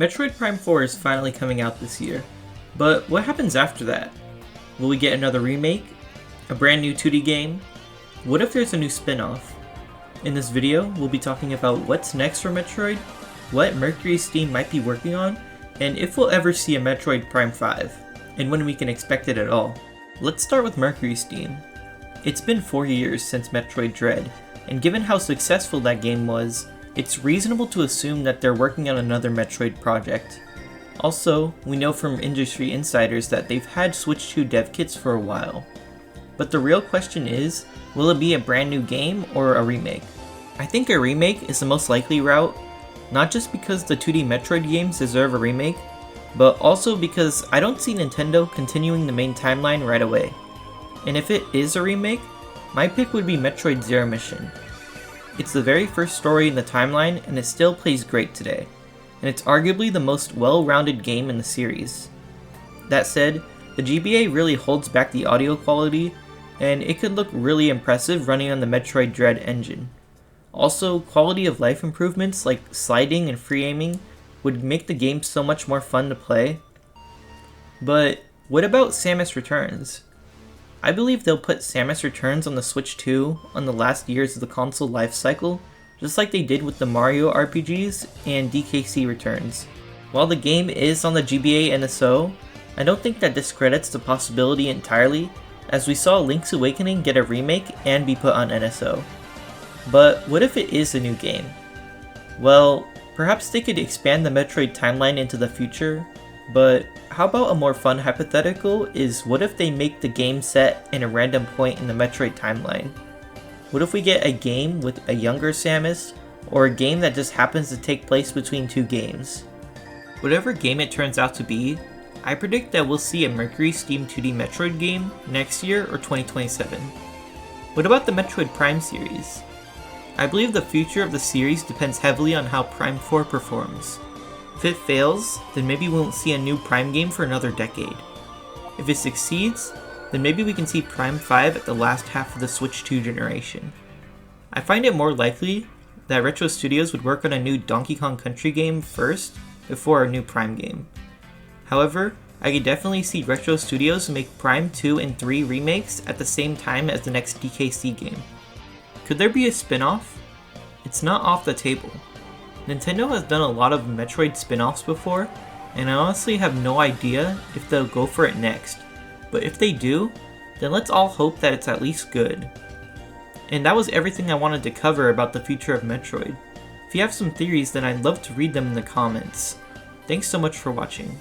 Metroid Prime 4 is finally coming out this year, but what happens after that? Will we get another remake? A brand new 2D game? What if there's a new spin-off? In this video, we'll be talking about what's next for Metroid, what Mercury Steam might be working on, and if we'll ever see a Metroid Prime 5, and when we can expect it at all. Let's start with Mercury Steam. It's been 4 years since Metroid Dread, and given how successful that game was, it's reasonable to assume that they're working on another Metroid project. Also, we know from industry insiders that they've had Switch 2 dev kits for a while. But the real question is, will it be a brand new game or a remake? I think a remake is the most likely route, not just because the 2D Metroid games deserve a remake, but also because I don't see Nintendo continuing the main timeline right away. And if it is a remake, my pick would be Metroid Zero Mission. It's the very first story in the timeline and it still plays great today, and it's arguably the most well-rounded game in the series. That said, the GBA really holds back the audio quality, and it could look really impressive running on the Metroid Dread engine. Also, quality of life improvements like sliding and free aiming would make the game so much more fun to play. But what about Samus Returns? I believe they'll put Samus Returns on the Switch 2 on the last years of the console life cycle, just like they did with the Mario RPGs and DKC Returns. While the game is on the GBA NSO, I don't think that discredits the possibility entirely, as we saw Link's Awakening get a remake and be put on NSO. But what if it is a new game? Well, perhaps they could expand the Metroid timeline into the future, but how about a more fun hypothetical is what if they make the game set in a random point in the Metroid timeline? What if we get a game with a younger Samus, or a game that just happens to take place between two games? Whatever game it turns out to be, I predict that we'll see a Mercury Steam 2D Metroid game next year or 2027. What about the Metroid Prime series? I believe the future of the series depends heavily on how Prime 4 performs. If it fails, then maybe we won't see a new Prime game for another decade. If it succeeds, then maybe we can see Prime 5 at the last half of the Switch 2 generation. I find it more likely that Retro Studios would work on a new Donkey Kong Country game first, before a new Prime game. However, I could definitely see Retro Studios make Prime 2 and 3 remakes at the same time as the next DKC game. Could there be a spin-off? It's not off the table. Nintendo has done a lot of Metroid spin-offs before, and I honestly have no idea if they'll go for it next. But if they do, then let's all hope that it's at least good. And that was everything I wanted to cover about the future of Metroid. If you have some theories, then I'd love to read them in the comments. Thanks so much for watching.